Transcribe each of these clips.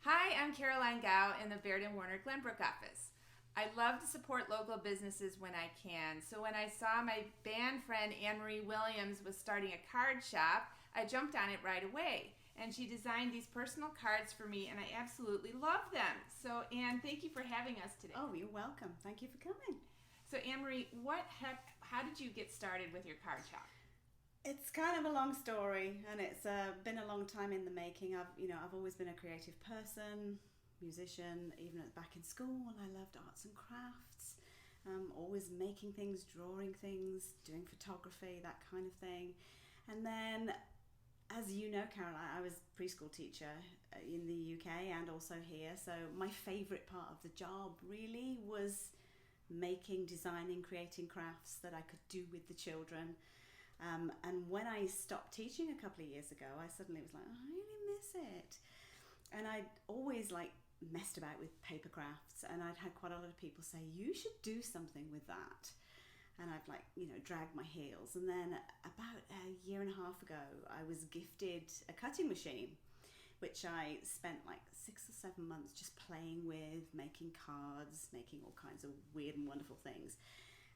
Hi, I'm Caroline Gow in the Baird and Warner Glenbrook office. I love to support local businesses when I can, so when I saw my band friend Anne-Marie Williams was starting a card shop, I jumped on it right away. And she designed these personal cards for me, and I absolutely love them. So, Anne, thank you for having us today. Oh, you're welcome. Thank you for coming. So, Anne-Marie, how did you get started with your card shop? It's kind of a long story, and it's been a long time in the making. I've always been a creative person, musician, even back in school. I loved arts and crafts, always making things, drawing things, doing photography, that kind of thing. And then, as you know, Caroline, I was a preschool teacher in the UK and also here. So my favourite part of the job really was making, designing, creating crafts that I could do with the children. And when I stopped teaching a couple of years ago, I suddenly was like, I really miss it. And I'd always messed about with paper crafts, and I'd had quite a lot of people say, you should do something with that. And I've dragged my heels. And then about a year and a half ago, I was gifted a cutting machine, which I spent 6 or 7 months just playing with, making cards, making all kinds of weird and wonderful things.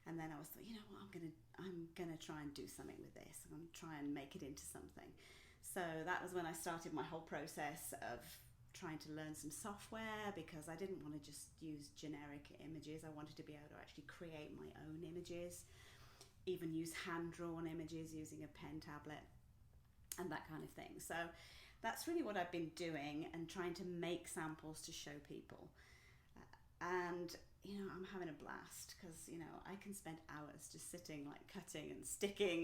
And then I was like, you know what, I'm gonna try and do something with this. I'm gonna try and make it into something. So that was when I started my whole process of trying to learn some software, because I didn't want to just use generic images. I wanted to be able to actually create my own images, even use hand-drawn images using a pen tablet and that kind of thing. So that's really what I've been doing, and trying to make samples to show people. And I'm having a blast, because I can spend hours just sitting cutting and sticking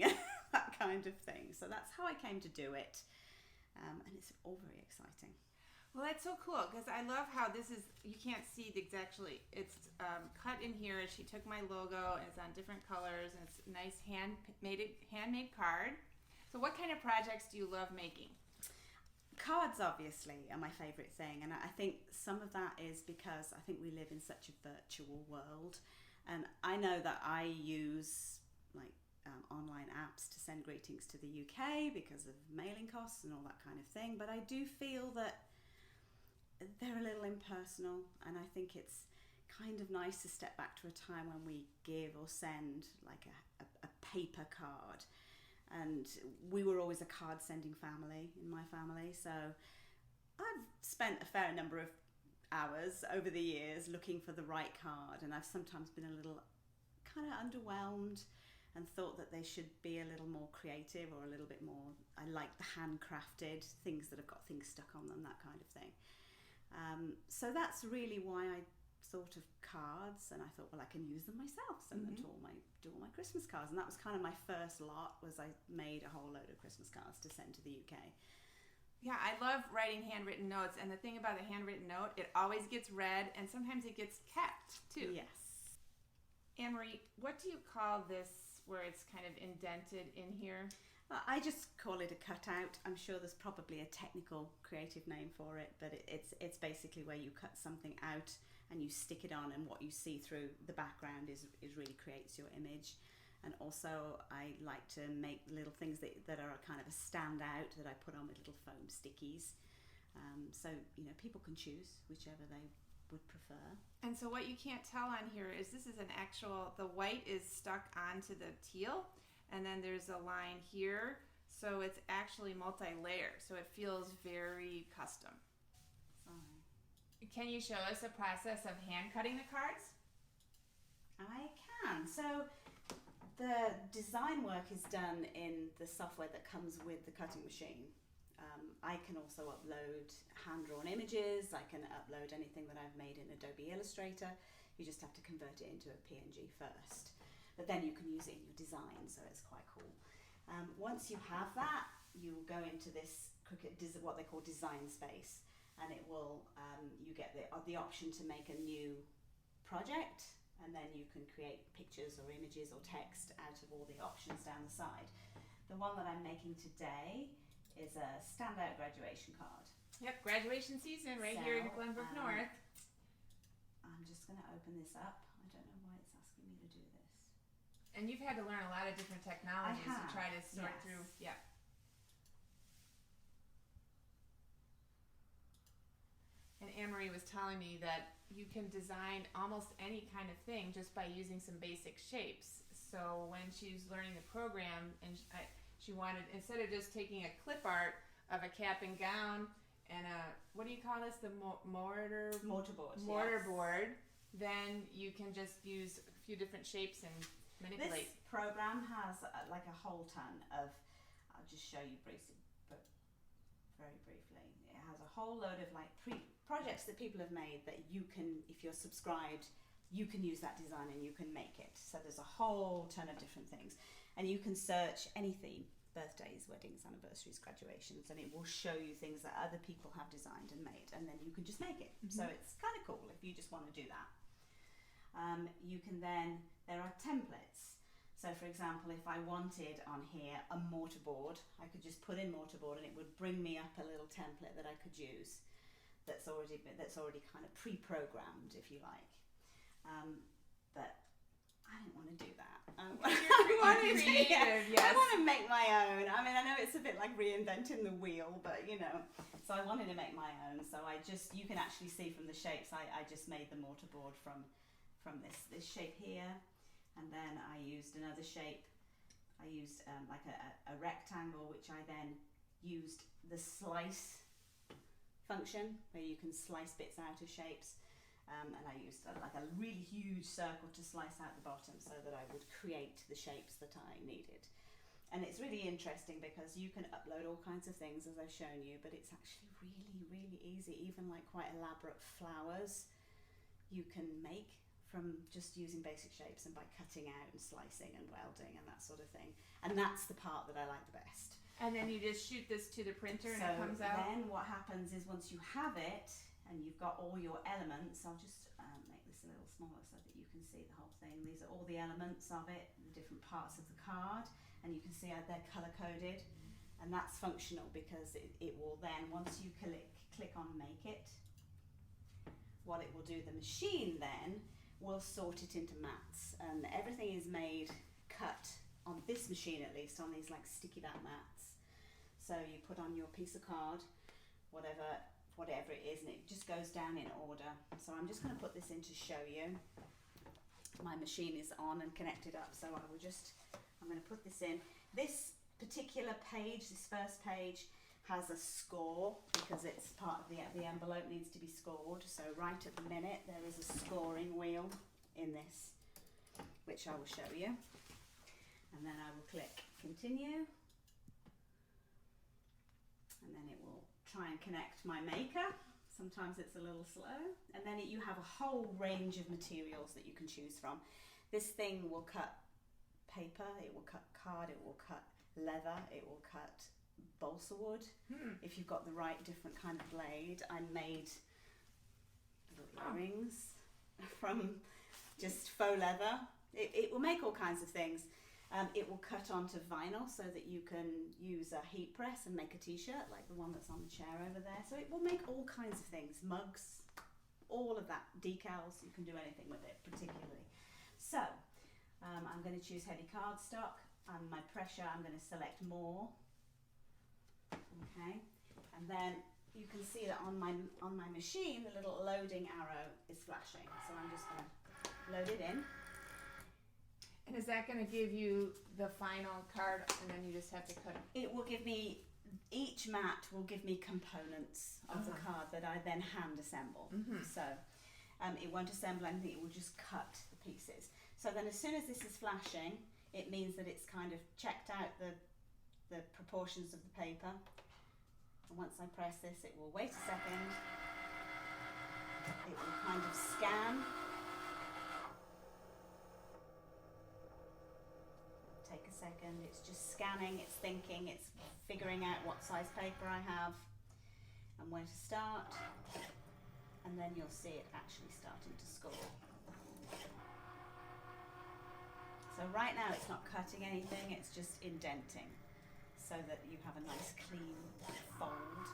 that kind of thing. So that's how I came to do it, and it's all very exciting. Well, that's so cool, because I love how this is, you can't see it's cut in here. She took my logo, and it's on different colors, and it's a nice handmade card. So what kind of projects do you love making? Cards obviously are my favourite thing, and I think some of that is because I think we live in such a virtual world, and I know that I use online apps to send greetings to the UK because of mailing costs and all that kind of thing, but I do feel that they're a little impersonal, and I think it's kind of nice to step back to a time when we give or send a paper card. And we were always a card sending family in my family, so I've spent a fair number of hours over the years looking for the right card, and I've sometimes been a little kind of underwhelmed and thought that they should be a little more creative, or a little bit more, I like the handcrafted things that have got things stuck on them, that kind of thing. So that's really why I thought of cards, and I thought, well, I can use them myself, send them to do all my Christmas cards. And that was kind of my first lot, was I made a whole load of Christmas cards to send to the UK. Yeah, I love writing handwritten notes, and the thing about a handwritten note, it always gets read, and sometimes it gets kept too. Yes. Anne-Marie, what do you call this where it's kind of indented in here? I just call it a cutout. I'm sure there's probably a technical creative name for it, but it's basically where you cut something out and you stick it on, and what you see through the background is really creates your image. And also I like to make little things that are kind of a standout that I put on with little foam stickies. So people can choose whichever they would prefer. And so what you can't tell on here is this is the white is stuck onto the teal, and then there's a line here, so it's actually multi-layer, so it feels very custom. Sorry. Can you show us a process of hand cutting the cards? I can. So the design work is done in the software that comes with the cutting machine. I can also upload hand-drawn images. I can upload anything that I've made in Adobe Illustrator. You just have to convert it into a PNG first. But then you can use it in your design, so it's quite cool. Once you have that, you'll go into this what they call design space, and it will you get the option to make a new project, and then you can create pictures or images or text out of all the options down the side. The one that I'm making today is a standout graduation card. Yep, graduation season here in Glenbrook North. I'm just going to open this up. I don't know why it's asking me to do this. And you've had to learn a lot of different technologies to try to sort through. Anne-Marie was telling me that you can design almost any kind of thing just by using some basic shapes. So when she was learning the program, and she wanted, instead of just taking a clip art of a cap and gown and a, what do you call this, the mortarboard, then you can just use a few different shapes and manipulate. This program has like a whole ton of, I'll just show you briefly, but very briefly. It has a whole load of like projects that people have made that you can, if you're subscribed, you can use that design and you can make it. So there's a whole ton of different things, and you can search any theme: birthdays, weddings, anniversaries, graduations, and it will show you things that other people have designed and made, and then you can just make it. So it's kind of cool if you just want to do that. You can then, there are templates. So for example, if I wanted on here a mortarboard, I could just put in mortarboard and it would bring me up a little template that I could use that's already kind of pre-programmed, if you like. But I don't want to do that. I want to make my own. I mean, I know it's a bit like reinventing the wheel, but you know, so I wanted to make my own. So you can actually see from the shapes, I just made the mortarboard from this shape here, and then I used another shape. I used like a rectangle, which I then used the slice function where you can slice bits out of shapes. And I used like a really huge circle to slice out the bottom so that I would create the shapes that I needed. And it's really interesting because you can upload all kinds of things, as I've shown you, but it's actually really, really easy. Even like quite elaborate flowers you can make from just using basic shapes and by cutting out and slicing and welding and that sort of thing. And that's the part that I like the best. And then you just shoot this to the printer and it comes out? Then what happens is once you have it, and you've got all your elements, I'll just make this a little smaller so that you can see the whole thing. These are all the elements of it, the different parts of the card, and you can see how they're colour coded, and that's functional because it will then, once you click on make it, what it will do, the machine then will sort it into mats, and everything is cut on this machine, at least on these like sticky back mats. So you put on your piece of card, whatever it is, and it just goes down in order. So I'm just going to put this in to show you. My machine is on and connected up, so I'm going to put this in. This particular page, this first page, has a score because it's part of the envelope needs to be scored. So right at the minute there is a scoring wheel in this, which I will show you, and then I will click continue, and then it will try and connect my maker. Sometimes it's a little slow, and then you have a whole range of materials that you can choose from. This thing will cut paper, it will cut card, it will cut leather, it will cut balsa wood. If you've got the right different kind of blade. I made little earrings from just faux leather. It will make all kinds of things. It will cut onto vinyl so that you can use a heat press and make a t-shirt like the one that's on the chair over there. So it will make all kinds of things, mugs, all of that, decals. You can do anything with it particularly. So I'm going to choose heavy cardstock, and my pressure I'm going to select more. Okay, and then you can see that on my machine the little loading arrow is flashing. So I'm just going to load it in. And is that going to give you the final card, and then you just have to cut it? It will give me, each mat will give me components of the card that I then hand assemble. So it won't assemble anything, it will just cut the pieces. So then as soon as this is flashing, it means that it's kind of checked out the proportions of the paper. And once I press this, it will wait a second. It will kind of scan. Take a second, it's just scanning, it's thinking, it's figuring out what size paper I have and where to start, and then you'll see it actually starting to score. So right now it's not cutting anything, it's just indenting so that you have a nice clean fold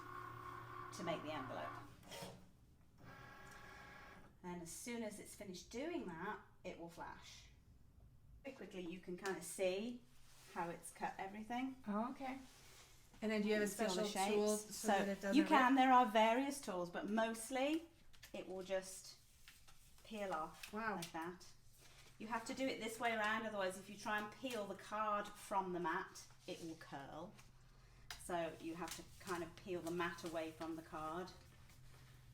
to make the envelope. And as soon as it's finished doing that, it will flash. Quickly you can kind of see how it's cut everything. Oh, okay. And then do you have a special tool so that it doesn't you can, there are various tools, but mostly it will just peel off like that. You have to do it this way around, otherwise if you try and peel the card from the mat, it will curl. So you have to kind of peel the mat away from the card,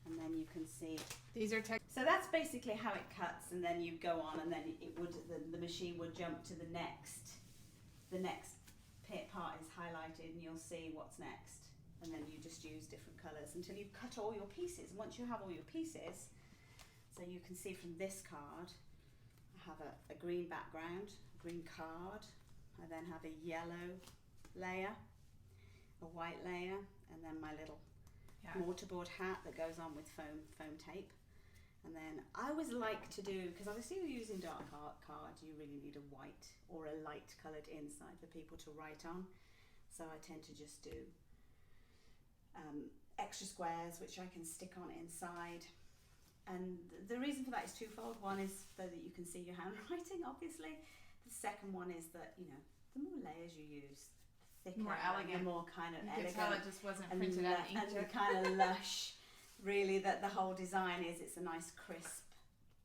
and then you can see. These are so that's basically how it cuts, and then you go on, and then it would the machine would jump to the next part is highlighted, and you'll see what's next, and then you just use different colours until you've cut all your pieces. Once you have all your pieces, so you can see from this card, I have a green background, a green card, I then have a yellow layer, a white layer, and then my little mortarboard hat that goes on with foam tape. And then I always like to do, because obviously you're using dark art cards, you really need a white or a light coloured inside for people to write on. So I tend to just do extra squares which I can stick on inside. And the reason for that is twofold. One is so that you can see your handwriting, obviously. The second one is that, you know, the more layers you use, the thicker, more elegant, the more kind of elegant. You could tell it just wasn't and printed out in inkjet. And kind of lush. Really, that the whole design is, it's a nice crisp,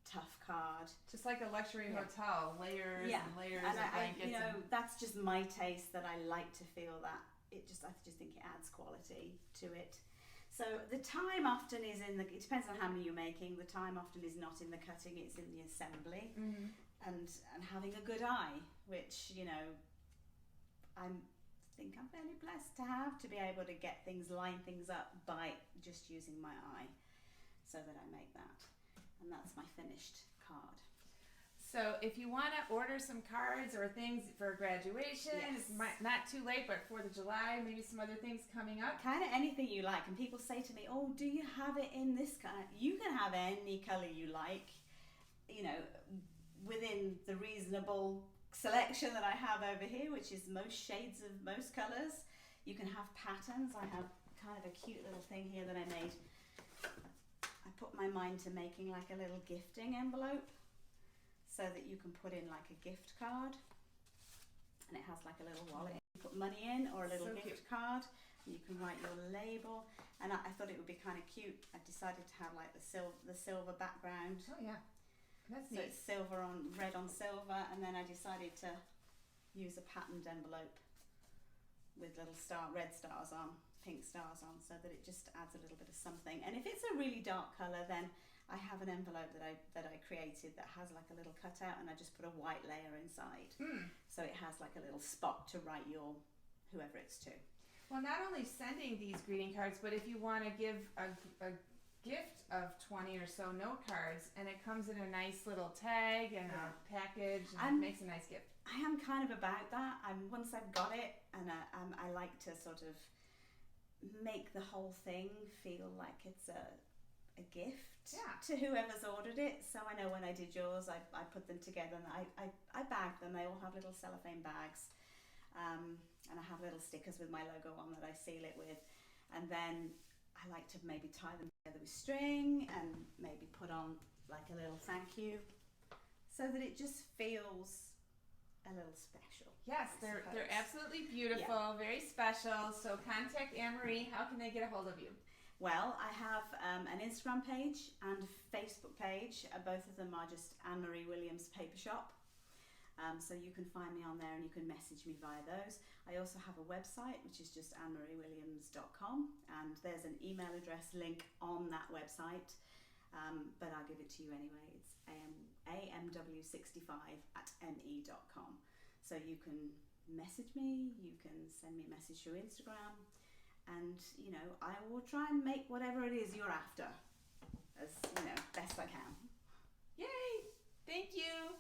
tough card. Just like a luxury hotel, layers and layers of blankets. You know, that's just my taste, that I like to feel that I just think it adds quality to it. So the time often is it depends on how many you're making, the time often is not in the cutting, it's in the assembly. And having a good eye, which, you know, I think I'm fairly blessed to be able to get things, line things up by just using my eye, so that I make that. And that's my finished card. So if you want to order some cards or things for graduation, it's not too late, but 4th of July, maybe some other things coming up. Kind of anything you like. And people say to me, oh, do you have it in this color? You can have any color you like, you know, within the reasonable selection that I have over here, which is most shades of most colors. You can have patterns. I have kind of a cute little thing here that I made. I put my mind to making like a little gifting envelope, so that you can put in like a gift card, and it has like a little wallet. You put money in, or a little gift card, and you can write your label. And I thought it would be kind of cute. I decided to have like the silver background. Oh yeah, that's so neat. it's silver on red on silver, and then I decided to use a patterned envelope with little red stars on, pink stars on, so that it just adds a little bit of something. And if it's a really dark colour, then I have an envelope that I created that has like a little cutout, and I just put a white layer inside. So it has like a little spot to write your whoever it's to. Well, not only sending these greeting cards, but if you want to give a gift of 20 or so note cards, and it comes in a nice little tag and a package, and it makes a nice gift. I am kind of about that. Once I've got it, and I like to sort of make the whole thing feel like it's a gift to whoever's ordered it. So I know when I did yours, I put them together, and I bagged them. They all have little cellophane bags, and I have little stickers with my logo on that I seal it with. And then I like to maybe tie them together with string, and maybe put on like a little thank you, so that it just feels a little special. Yes, they're absolutely beautiful, very special. So contact Anne-Marie. How can they get a hold of you? Well, I have an Instagram page and a Facebook page. Both of them are just Anne-Marie Williams Paper Shop. So you can find me on there, and you can message me via those. I also have a website, which is just annemariewilliams.com, and there's an email address link on that website, but I'll give it to you anyway. It's amw65@me.com. So you can message me, you can send me a message through Instagram, and you know, I will try and make whatever it is you're after as, you know, best I can. Yay! Thank you.